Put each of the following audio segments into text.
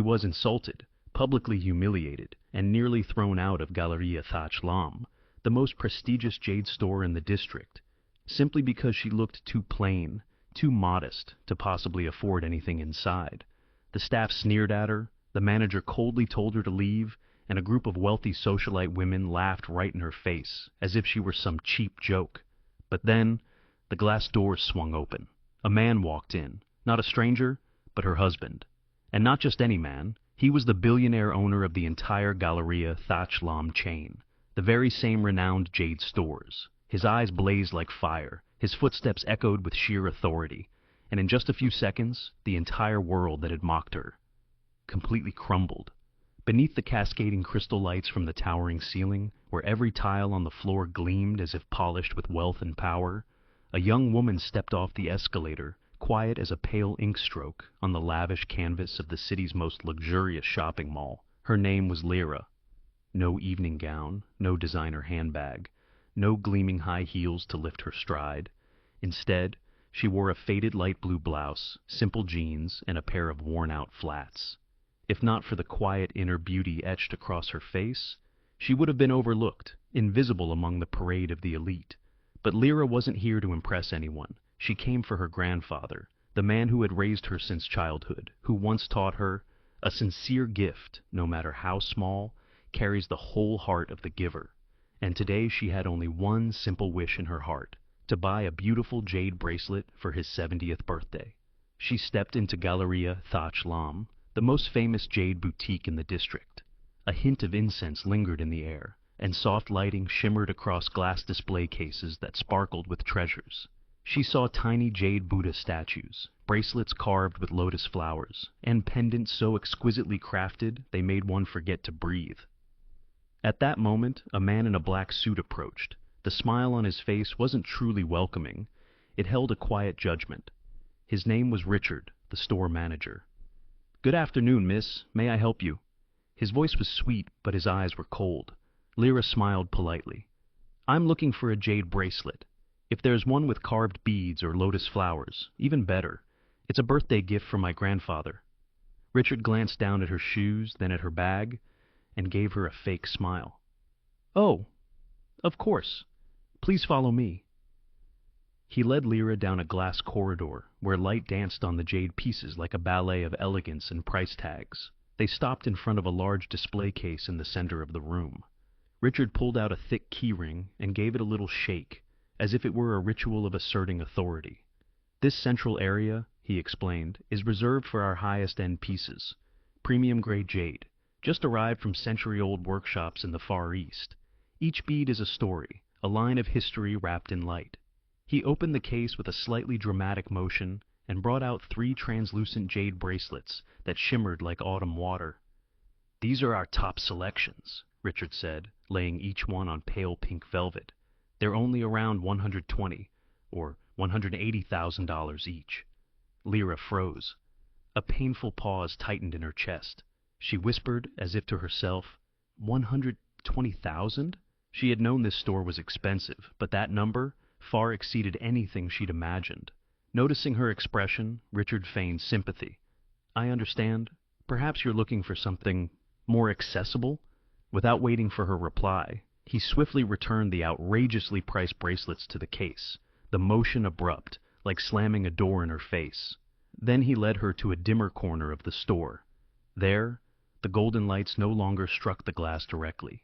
was insulted, publicly humiliated, and nearly thrown out of Galeria Thach Lam, the most prestigious jade store in the district, simply because she looked too plain, too modest to possibly afford anything inside. The staff sneered at her, the manager coldly told her to leave, and a group of wealthy socialite women laughed right in her face, as if she were some cheap joke. But then, the glass doors swung open. A man walked in, not a stranger, but her husband. And not just any man, he was the billionaire owner of the entire Galeria Thach Lam chain, the very same renowned jade stores. His eyes blazed like fire, his footsteps echoed with sheer authority, and in just a few seconds, the entire world that had mocked her completely crumbled. Beneath the cascading crystal lights from the towering ceiling, where every tile on the floor gleamed as if polished with wealth and power, a young woman stepped off the escalator, quiet as a pale ink stroke on the lavish canvas of the city's most luxurious shopping mall. Her name was Lyra. No evening gown, no designer handbag, no gleaming high heels to lift her stride. Instead, she wore a faded light blue blouse, simple jeans, and a pair of worn-out flats. If not for the quiet inner beauty etched across her face, she would have been overlooked, invisible among the parade of the elite. But Lyra wasn't here to impress anyone. She came for her grandfather, the man who had raised her since childhood, who once taught her, a sincere gift, no matter how small, carries the whole heart of the giver. And today she had only one simple wish in her heart, to buy a beautiful jade bracelet for his 70th birthday. She stepped into Galeria Thach Lam, the most famous jade boutique in the district. A hint of incense lingered in the air, and soft lighting shimmered across glass display cases that sparkled with treasures. She saw tiny jade Buddha statues, bracelets carved with lotus flowers, and pendants so exquisitely crafted they made one forget to breathe. At that moment, a man in a black suit approached. The smile on his face wasn't truly welcoming. It held a quiet judgment. His name was Richard, the store manager. "Good afternoon, miss. May I help you?" His voice was sweet, but his eyes were cold. Lyra smiled politely. "I'm looking for a jade bracelet. If there's one with carved beads or lotus flowers, even better. It's a birthday gift from my grandfather." Richard glanced down at her shoes, then at her bag, and gave her a fake smile. "Oh, of course. Please follow me." He led Lyra down a glass corridor where light danced on the jade pieces like a ballet of elegance and price tags. They stopped in front of a large display case in the center of the room. Richard pulled out a thick keyring and gave it a little shake, as if it were a ritual of asserting authority. "This central area," he explained, "is reserved for our highest-end pieces, premium-grade jade, just arrived from century-old workshops in the Far East. Each bead is a story, a line of history wrapped in light." He opened the case with a slightly dramatic motion and brought out 3 translucent jade bracelets that shimmered like autumn water. "These are our top selections," Richard said, laying each one on pale pink velvet. "They're only around $120 or $180,000 each." Lyra froze. A painful pause tightened in her chest. She whispered, as if to herself, 120,000? She had known this store was expensive, but that number far exceeded anything she'd imagined. Noticing her expression, Richard feigned sympathy. "I understand. Perhaps you're looking for something more accessible?" Without waiting for her reply, he swiftly returned the outrageously priced bracelets to the case, the motion abrupt, like slamming a door in her face. Then he led her to a dimmer corner of the store. There, the golden lights no longer struck the glass directly.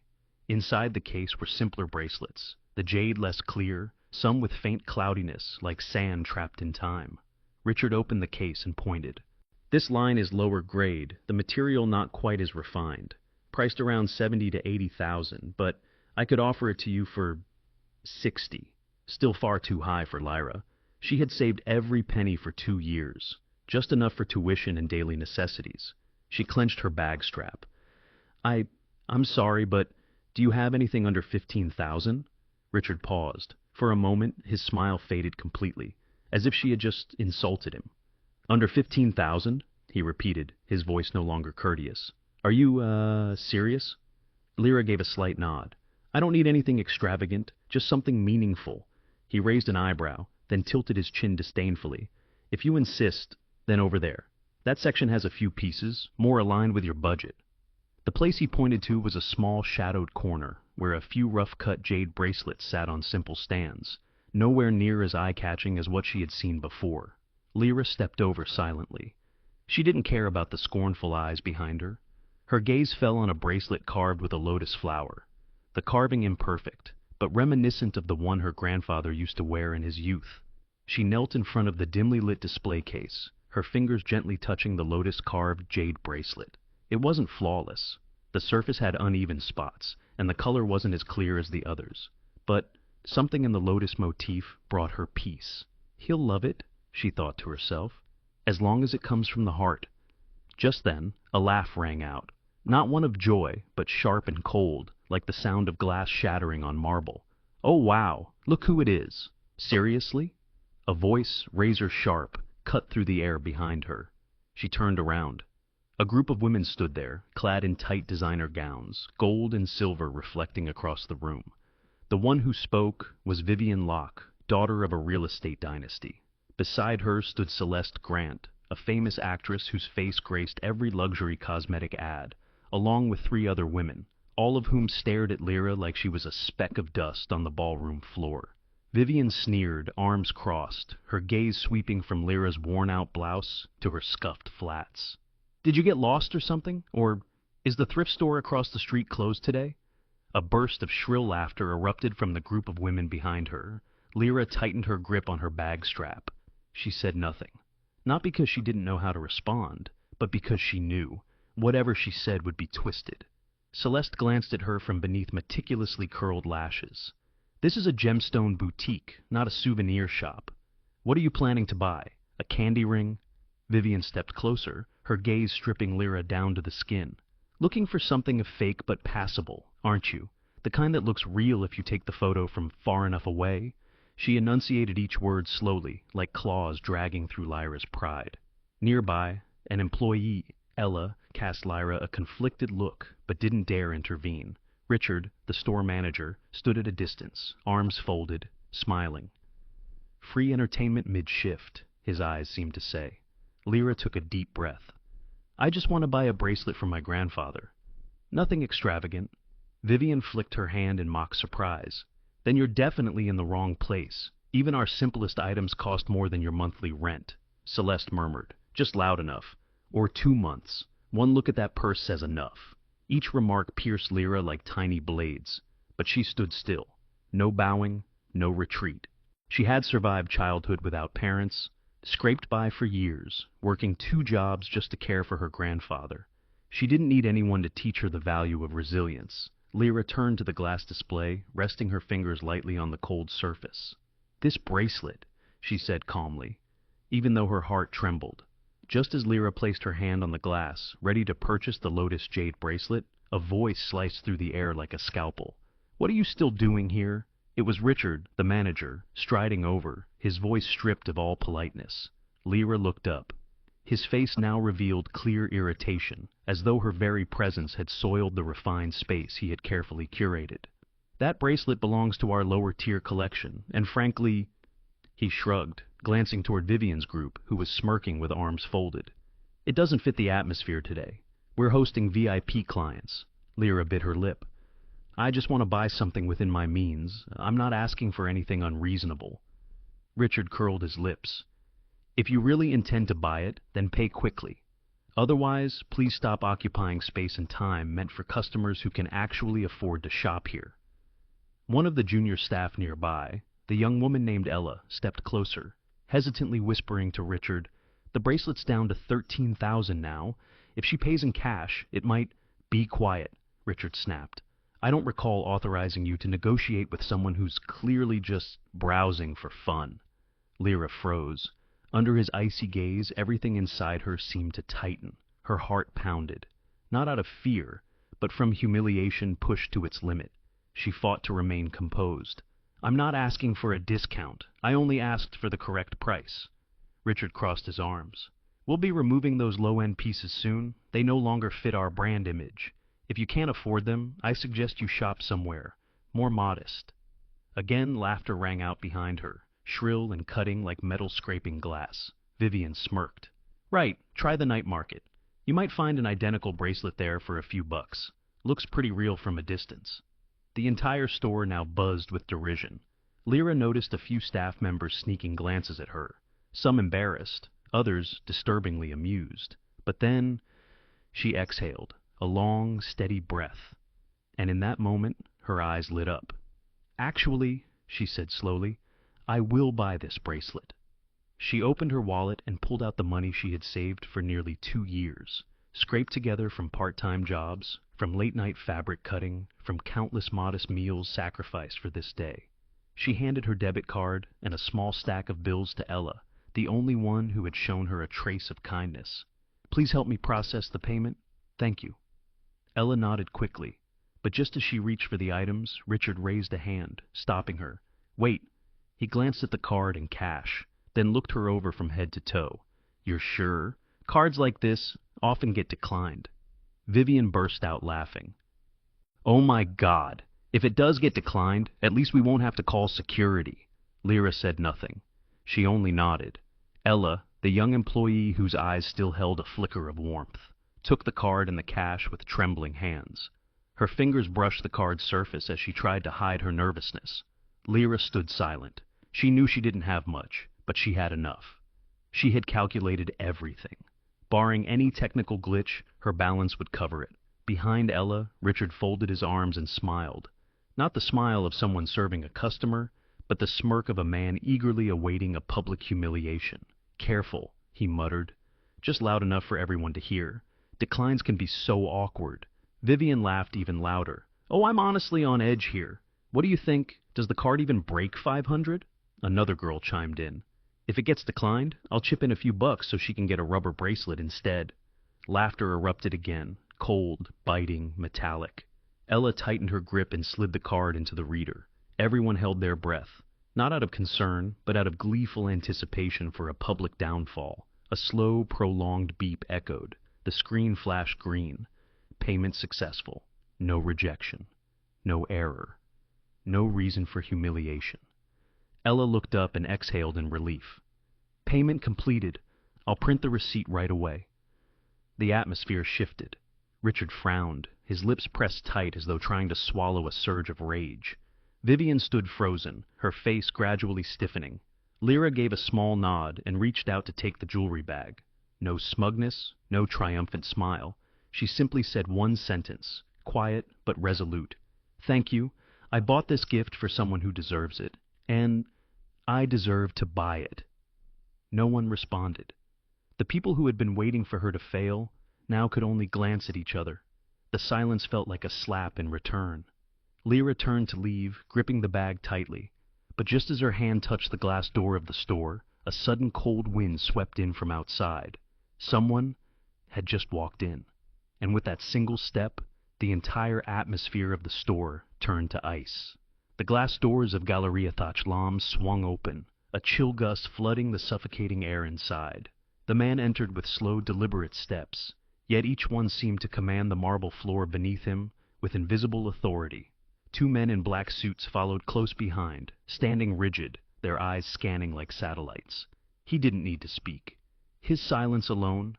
Inside the case were simpler bracelets, the jade less clear, some with faint cloudiness like sand trapped in time. Richard opened the case and pointed. "This line is lower grade, the material not quite as refined, priced around 70 to 80,000, but I could offer it to you for 60. Still far too high for Lyra. She had saved every penny for 2 years, just enough for tuition and daily necessities. She clenched her bag strap. I'm sorry, but do you have anything under 15,000? Richard paused. For a moment, his smile faded completely, as if she had just insulted him. "Under 15,000? He repeated, his voice no longer courteous. "Are you, serious?" Lyra gave a slight nod. "I don't need anything extravagant, just something meaningful." He raised an eyebrow, then tilted his chin disdainfully. "If you insist, then over there." That section has a few pieces, more aligned with your budget. The place he pointed to was a small shadowed corner, where a few rough-cut jade bracelets sat on simple stands, nowhere near as eye-catching as what she had seen before. Lyra stepped over silently. She didn't care about the scornful eyes behind her. Her gaze fell on a bracelet carved with a lotus flower. The carving imperfect, but reminiscent of the one her grandfather used to wear in his youth. She knelt in front of the dimly lit display case, her fingers gently touching the lotus-carved jade bracelet. It wasn't flawless. The surface had uneven spots, and the color wasn't as clear as the others. But something in the lotus motif brought her peace. He'll love it, she thought to herself, as long as it comes from the heart. Just then, a laugh rang out. Not one of joy, but sharp and cold, like the sound of glass shattering on marble. "Oh, wow! Look who it is!" "Seriously?" A voice, razor sharp, cut through the air behind her. She turned around. A group of women stood there, clad in tight designer gowns, gold and silver reflecting across the room. The one who spoke was Vivian Locke, daughter of a real estate dynasty. Beside her stood Celeste Grant, a famous actress whose face graced every luxury cosmetic ad, along with three other women, all of whom stared at Lyra like she was a speck of dust on the ballroom floor. Vivian sneered, arms crossed, her gaze sweeping from Lyra's worn-out blouse to her scuffed flats. "Did you get lost or something? Or is the thrift store across the street closed today?" A burst of shrill laughter erupted from the group of women behind her. Lyra tightened her grip on her bag strap. She said nothing. Not because she didn't know how to respond, but because she knew. Whatever she said would be twisted. Celeste glanced at her from beneath meticulously curled lashes. "This is a gemstone boutique, not a souvenir shop. What are you planning to buy? A candy ring?" Vivian stepped closer, her gaze stripping Lyra down to the skin. "Looking for something fake but passable, aren't you? The kind that looks real if you take the photo from far enough away?" She enunciated each word slowly, like claws dragging through Lyra's pride. Nearby, an employee, Ella, cast Lyra a conflicted look, but didn't dare intervene. Richard, the store manager, stood at a distance, arms folded, smiling. "Free entertainment mid-shift," his eyes seemed to say. Lyra took a deep breath. "I just want to buy a bracelet for my grandfather. Nothing extravagant." Vivian flicked her hand in mock surprise. "Then you're definitely in the wrong place. Even our simplest items cost more than your monthly rent," Celeste murmured, just loud enough. "Or 2 months. One look at that purse says enough." Each remark pierced Lyra like tiny blades, but she stood still. No bowing, no retreat. She had survived childhood without parents, scraped by for years, working 2 jobs just to care for her grandfather. She didn't need anyone to teach her the value of resilience. Lyra turned to the glass display, resting her fingers lightly on the cold surface. "This bracelet," she said calmly, even though her heart trembled. Just as Lyra placed her hand on the glass, ready to purchase the lotus jade bracelet, a voice sliced through the air like a scalpel. "What are you still doing here?" It was Richard, the manager, striding over, his voice stripped of all politeness. Lyra looked up. His face now revealed clear irritation, as though her very presence had soiled the refined space he had carefully curated. "That bracelet belongs to our lower-tier collection, and frankly—" He shrugged, glancing toward Vivian's group, who was smirking with arms folded. "It doesn't fit the atmosphere today. We're hosting VIP clients." Lyra bit her lip. "I just want to buy something within my means. I'm not asking for anything unreasonable." Richard curled his lips. "If you really intend to buy it, then pay quickly. Otherwise, please stop occupying space and time meant for customers who can actually afford to shop here." One of the junior staff nearby, the young woman named Ella, stepped closer, hesitantly whispering to Richard, "The bracelet's down to 13,000 now. If she pays in cash, it might—" "Be quiet," Richard snapped. "I don't recall authorizing you to negotiate with someone who's clearly just browsing for fun." Lyra froze. Under his icy gaze, everything inside her seemed to tighten. Her heart pounded. Not out of fear, but from humiliation pushed to its limit. She fought to remain composed. "I'm not asking for a discount. I only asked for the correct price." Richard crossed his arms. "We'll be removing those low-end pieces soon. They no longer fit our brand image. If you can't afford them, I suggest you shop somewhere more modest." Again, laughter rang out behind her, shrill and cutting like metal scraping glass. Vivian smirked. Right, try the night market. You might find an identical bracelet there for a few bucks. Looks pretty real from a distance. The entire store now buzzed with derision. Lyra noticed a few staff members sneaking glances at her, some embarrassed, others disturbingly amused. But then she exhaled, a long, steady breath, and in that moment her eyes lit up. Actually, she said slowly, I will buy this bracelet. She opened her wallet and pulled out the money she had saved for nearly 2 years, scraped together from part-time jobs, from late-night fabric cutting, from countless modest meals sacrificed for this day. She handed her debit card and a small stack of bills to Ella, the only one who had shown her a trace of kindness. Please help me process the payment. Thank you. Ella nodded quickly, but just as she reached for the items, Richard raised a hand, stopping her. Wait. He glanced at the card and cash, then looked her over from head to toe. You're sure? Cards like this often get declined. Vivian burst out laughing. Oh my God! If it does get declined, at least we won't have to call security. Lyra said nothing. She only nodded. Ella, the young employee whose eyes still held a flicker of warmth, took the card and the cash with trembling hands. Her fingers brushed the card's surface as she tried to hide her nervousness. Lyra stood silent. She knew she didn't have much, but she had enough. She had calculated everything. Barring any technical glitch, her balance would cover it. Behind Ella, Richard folded his arms and smiled. Not the smile of someone serving a customer, but the smirk of a man eagerly awaiting a public humiliation. Careful, he muttered, just loud enough for everyone to hear. Declines can be so awkward. Vivian laughed even louder. Oh, I'm honestly on edge here. What do you think? Does the card even break 500? Another girl chimed in. If it gets declined, I'll chip in a few bucks so she can get a rubber bracelet instead. Laughter erupted again, cold, biting, metallic. Ella tightened her grip and slid the card into the reader. Everyone held their breath, not out of concern, but out of gleeful anticipation for a public downfall. A slow, prolonged beep echoed. The screen flashed green. Payment successful. No rejection. No error. No reason for humiliation. Ella looked up and exhaled in relief. Payment completed. I'll print the receipt right away. The atmosphere shifted. Richard frowned, his lips pressed tight as though trying to swallow a surge of rage. Vivian stood frozen, her face gradually stiffening. Lyra gave a small nod and reached out to take the jewelry bag. No smugness, no triumphant smile. She simply said one sentence, quiet but resolute. Thank you. I bought this gift for someone who deserves it, and I deserve to buy it. No one responded. The people who had been waiting for her to fail now could only glance at each other. The silence felt like a slap in return. Lyra turned to leave, gripping the bag tightly. But just as her hand touched the glass door of the store, a sudden cold wind swept in from outside. Someone had just walked in. And with that single step, the entire atmosphere of the store turned to ice. The glass doors of Galleria Thachlam swung open, a chill gust flooding the suffocating air inside. The man entered with slow, deliberate steps, yet each one seemed to command the marble floor beneath him with invisible authority. Two men in black suits followed close behind, standing rigid, their eyes scanning like satellites. He didn't need to speak. His silence alone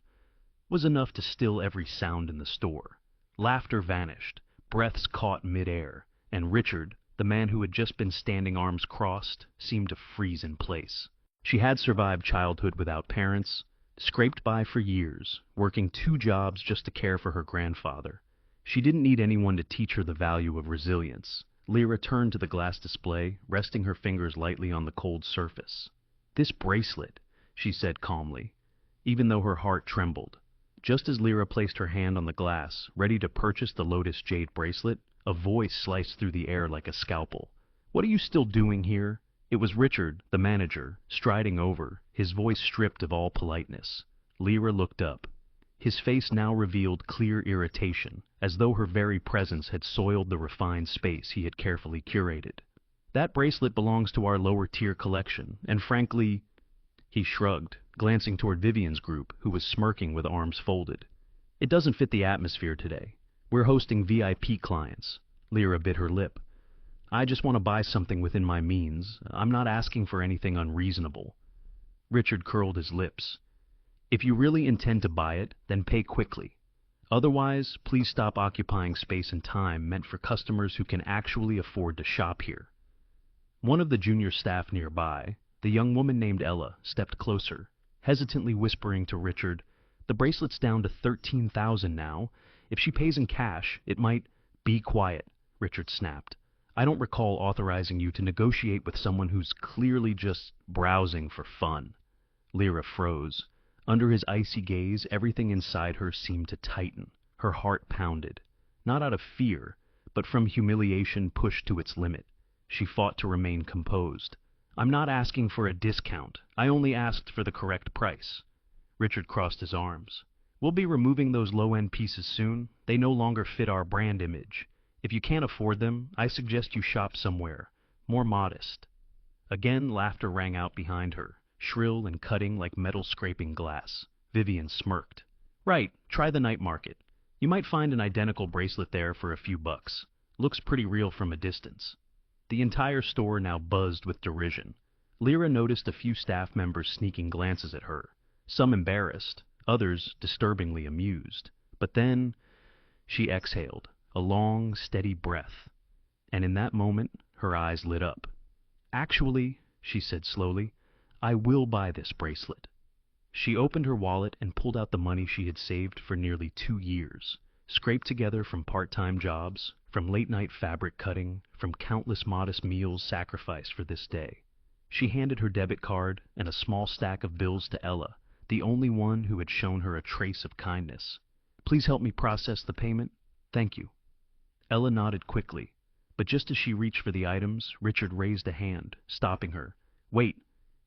was enough to still every sound in the store. Laughter vanished, breaths caught mid-air, and Richard, the man who had just been standing arms crossed, seemed to freeze in place. She had survived childhood without parents, scraped by for years, working 2 jobs just to care for her grandfather. She didn't need anyone to teach her the value of resilience. Lyra turned to the glass display, resting her fingers lightly on the cold surface. This bracelet, she said calmly, even though her heart trembled. Just as Lyra placed her hand on the glass, ready to purchase the Lotus Jade bracelet, a voice sliced through the air like a scalpel. What are you still doing here? It was Richard, the manager, striding over, his voice stripped of all politeness. Lyra looked up. His face now revealed clear irritation, as though her very presence had soiled the refined space he had carefully curated. That bracelet belongs to our lower-tier collection, and frankly, he shrugged, glancing toward Vivian's group, who was smirking with arms folded. It doesn't fit the atmosphere today. We're hosting VIP clients. Lyra bit her lip. I just want to buy something within my means. I'm not asking for anything unreasonable. Richard curled his lips. If you really intend to buy it, then pay quickly. Otherwise, please stop occupying space and time meant for customers who can actually afford to shop here. One of the junior staff nearby, the young woman named Ella, stepped closer, hesitantly whispering to Richard, "The bracelet's down to 13,000 now. If she pays in cash, it might—" "Be quiet," Richard snapped. "I don't recall authorizing you to negotiate with someone who's clearly just browsing for fun." Lyra froze. Under his icy gaze, everything inside her seemed to tighten. Her heart pounded. Not out of fear, but from humiliation pushed to its limit. She fought to remain composed. "I'm not asking for a discount. I only asked for the correct price." Richard crossed his arms. "We'll be removing those low-end pieces soon. They no longer fit our brand image. If you can't afford them, I suggest you shop somewhere more modest." Again, laughter rang out behind her, shrill and cutting like metal scraping glass. Vivian smirked. "Right, try the night market. You might find an identical bracelet there for a few bucks. Looks pretty real from a distance." The entire store now buzzed with derision. Lyra noticed a few staff members sneaking glances at her, some embarrassed, others disturbingly amused. But then she exhaled, a long, steady breath, and in that moment her eyes lit up. "Actually," she said slowly, "I will buy this bracelet." She opened her wallet and pulled out the money she had saved for nearly 2 years, scraped together from part-time jobs, from late-night fabric cutting, from countless modest meals sacrificed for this day. She handed her debit card and a small stack of bills to Ella, the only one who had shown her a trace of kindness. "Please help me process the payment. Thank you." Ella nodded quickly, but just as she reached for the items, Richard raised a hand, stopping her. "Wait."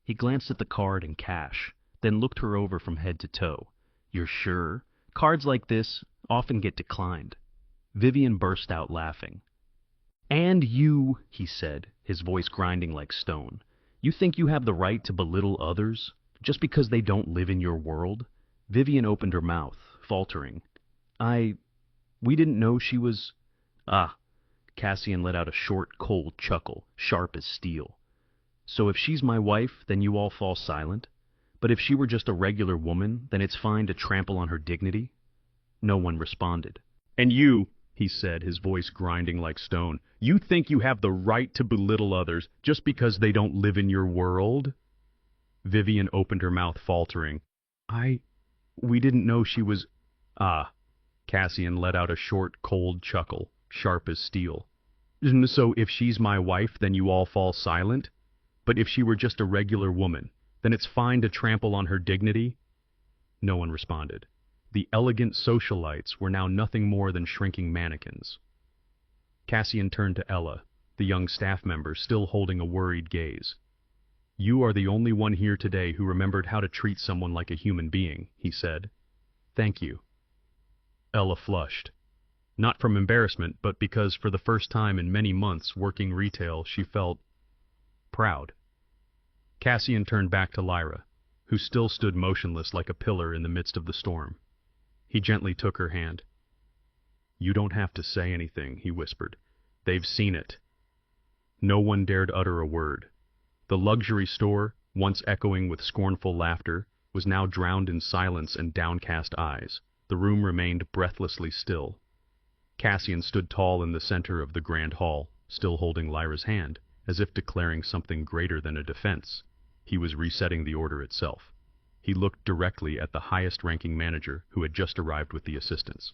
He glanced at the card and cash, then looked her over from head to toe. "You're sure? Cards like this often get declined." Vivian burst out laughing. "And you," he said, his voice grinding like stone, "you think you have the right to belittle others just because they don't live in your world?" Vivian opened her mouth, faltering. We didn't know she was—" "Ah." Cassian let out a short, cold chuckle, sharp as steel. "So if she's my wife, then you all fall silent? But if she were just a regular woman, then it's fine to trample on her dignity?" No one responded. "And you," he said, his voice grinding like stone, "you think you have the right to belittle others just because they don't live in your world?" Vivian opened her mouth, faltering. We didn't know she was—" "Ah." Cassian let out a short, cold chuckle, sharp as steel. "So if she's my wife, then you all fall silent? But if she were just a regular woman, then it's fine to trample on her dignity?" No one responded. The elegant socialites were now nothing more than shrinking mannequins. Cassian turned to Ella, the young staff member still holding a worried gaze. "You are the only one here today who remembered how to treat someone like a human being," he said. "Thank you." Ella flushed. Not from embarrassment, but because for the first time in many months working retail she felt proud. Cassian turned back to Lyra, who still stood motionless like a pillar in the midst of the storm. He gently took her hand. "You don't have to say anything," he whispered. "They've seen it." No one dared utter a word. The luxury store, once echoing with scornful laughter, was now drowned in silence and downcast eyes. The room remained breathlessly still. Cassian stood tall in the center of the grand hall, still holding Lyra's hand, as if declaring something greater than a defense. He was resetting the order itself. He looked directly at the highest-ranking manager who had just arrived with the assistants.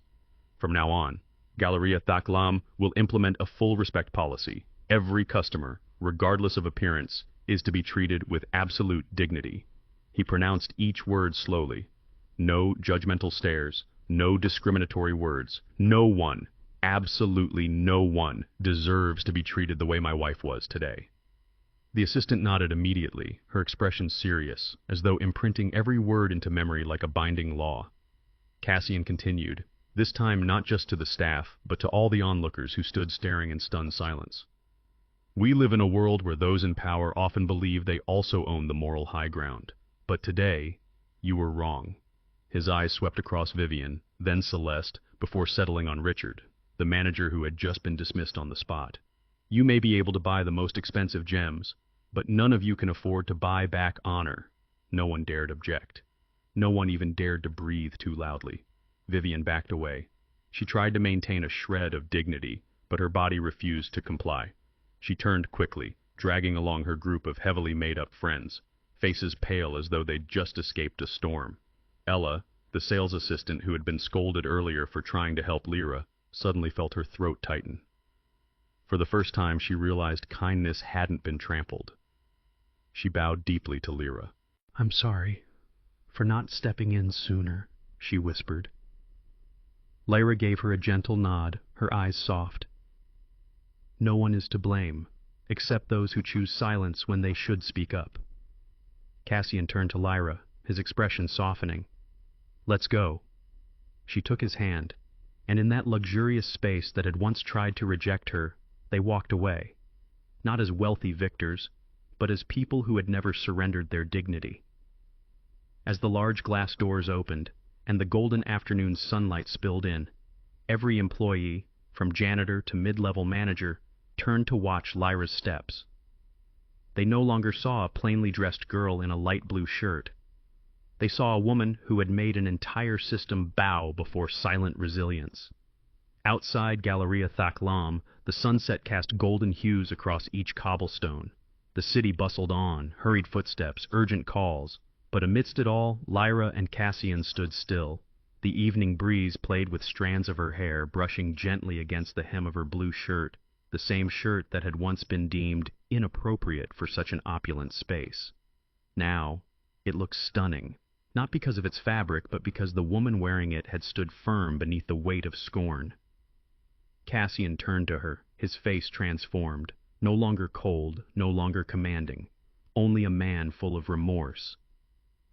"From now on, Galleria Thaklam will implement a full respect policy. Every customer, regardless of appearance, is to be treated with absolute dignity." He pronounced each word slowly. "No judgmental stares, no discriminatory words. No one, absolutely no one, deserves to be treated the way my wife was today." The assistant nodded immediately, her expression serious, as though imprinting every word into memory like a binding law. Cassian continued, this time not just to the staff, but to all the onlookers who stood staring in stunned silence. "We live in a world where those in power often believe they also own the moral high ground. But today, you were wrong." His eyes swept across Vivian, then Celeste, before settling on Richard, the manager who had just been dismissed on the spot. "You may be able to buy the most expensive gems, but none of you can afford to buy back honor." No one dared object. No one even dared to breathe too loudly. Vivian backed away. She tried to maintain a shred of dignity, but her body refused to comply. She turned quickly, dragging along her group of heavily made-up friends, faces pale as though they'd just escaped a storm. Ella, the sales assistant who had been scolded earlier for trying to help Lyra, suddenly felt her throat tighten. For the first time, she realized kindness hadn't been trampled. She bowed deeply to Lyra. "I'm sorry for not stepping in sooner," she whispered. Lyra gave her a gentle nod, her eyes soft. "No one is to blame, except those who choose silence when they should speak up." Cassian turned to Lyra, his expression softening. "Let's go." She took his hand, and in that luxurious space that had once tried to reject her, they walked away, not as wealthy victors, but as people who had never surrendered their dignity. As the large glass doors opened, and the golden afternoon sunlight spilled in, every employee, from janitor to mid-level manager, turned to watch Lyra's steps. They no longer saw a plainly dressed girl in a light blue shirt. They saw a woman who had made an entire system bow before silent resilience. Outside Galleria Thaklam, the sunset cast golden hues across each cobblestone. The city bustled on, hurried footsteps, urgent calls. But amidst it all, Lyra and Cassian stood still. The evening breeze played with strands of her hair, brushing gently against the hem of her blue shirt, the same shirt that had once been deemed inappropriate for such an opulent space. Now, it looked stunning, not because of its fabric, but because the woman wearing it had stood firm beneath the weight of scorn. Cassian turned to her, his face transformed, no longer cold, no longer commanding, only a man full of remorse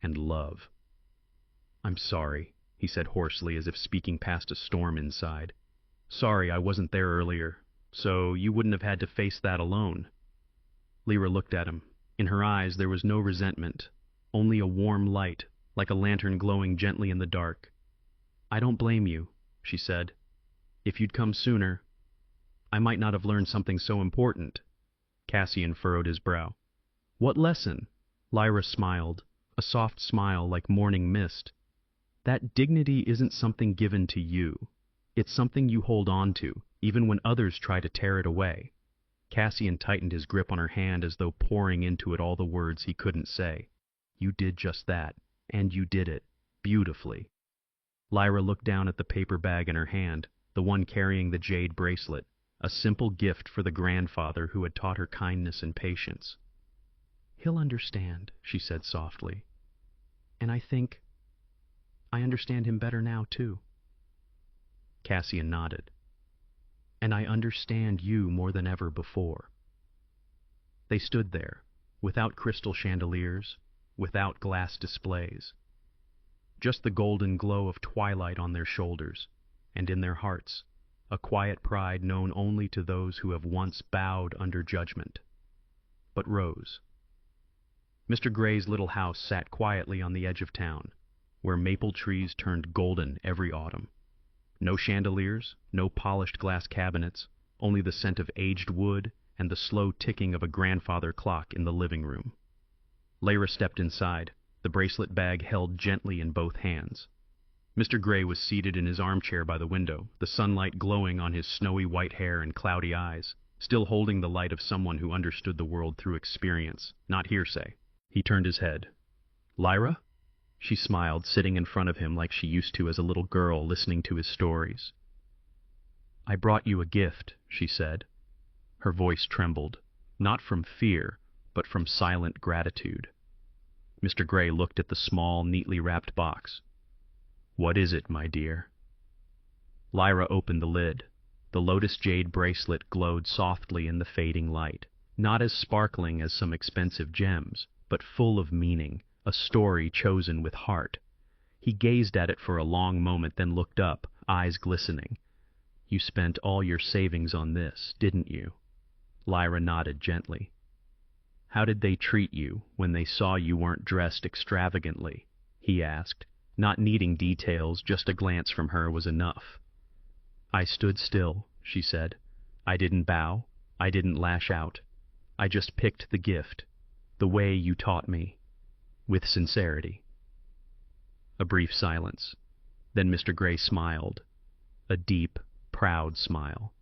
and love. "I'm sorry," he said hoarsely, as if speaking past a storm inside. "Sorry I wasn't there earlier, so you wouldn't have had to face that alone." Lyra looked at him. In her eyes there was no resentment, only a warm light, like a lantern glowing gently in the dark. "I don't blame you," she said. "If you'd come sooner, I might not have learned something so important." Cassian furrowed his brow. "What lesson?" Lyra smiled, a soft smile like morning mist. "That dignity isn't something given to you. It's something you hold on to, even when others try to tear it away." Cassian tightened his grip on her hand as though pouring into it all the words he couldn't say. "You did just that, and you did it beautifully." Lyra looked down at the paper bag in her hand, the one carrying the jade bracelet, a simple gift for the grandfather who had taught her kindness and patience. "He'll understand," she said softly. "And I think I understand him better now, too." Cassian nodded. "And I understand you more than ever before." They stood there, without crystal chandeliers, without glass displays. Just the golden glow of twilight on their shoulders, and in their hearts, a quiet pride known only to those who have once bowed under judgment. But Rose. Mr. Gray's little house sat quietly on the edge of town, where maple trees turned golden every autumn. No chandeliers, no polished glass cabinets, only the scent of aged wood and the slow ticking of a grandfather clock in the living room. Lyra stepped inside, the bracelet bag held gently in both hands. Mr. Gray was seated in his armchair by the window, the sunlight glowing on his snowy white hair and cloudy eyes, still holding the light of someone who understood the world through experience, not hearsay. He turned his head. "Lyra?" She smiled, sitting in front of him like she used to as a little girl listening to his stories. "I brought you a gift," she said. Her voice trembled, not from fear, but from silent gratitude. Mr. Gray looked at the small, neatly wrapped box. "What is it, my dear?" Lyra opened the lid. The lotus jade bracelet glowed softly in the fading light, not as sparkling as some expensive gems, but full of meaning, a story chosen with heart. He gazed at it for a long moment, then looked up, eyes glistening. "You spent all your savings on this, didn't you?" Lyra nodded gently. "How did they treat you when they saw you weren't dressed extravagantly?" he asked, not needing details, just a glance from her was enough. "I stood still," she said. "I didn't bow, I didn't lash out. I just picked the gift, the way you taught me, with sincerity." A brief silence. Then Mr. Gray smiled. A deep, proud smile.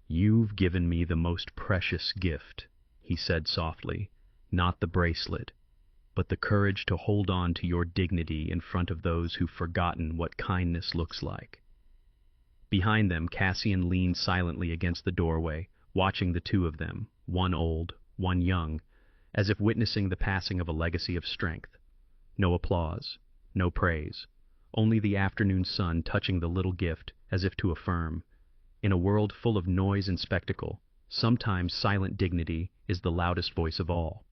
"You've given me the most precious gift," he said softly. "Not the bracelet, but the courage to hold on to your dignity in front of those who've forgotten what kindness looks like." Behind them, Cassian leaned silently against the doorway, watching the two of them, one old, one young, as if witnessing the passing of a legacy of strength. No applause, no praise, only the afternoon sun touching the little gift as if to affirm, in a world full of noise and spectacle, sometimes silent dignity is the loudest voice of all.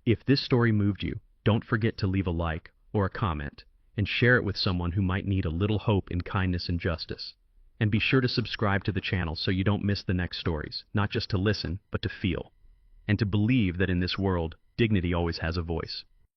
If this story moved you, don't forget to leave a like or a comment and share it with someone who might need a little hope in kindness and justice. And be sure to subscribe to the channel so you don't miss the next stories, not just to listen, but to feel, and to believe that in this world, dignity always has a voice.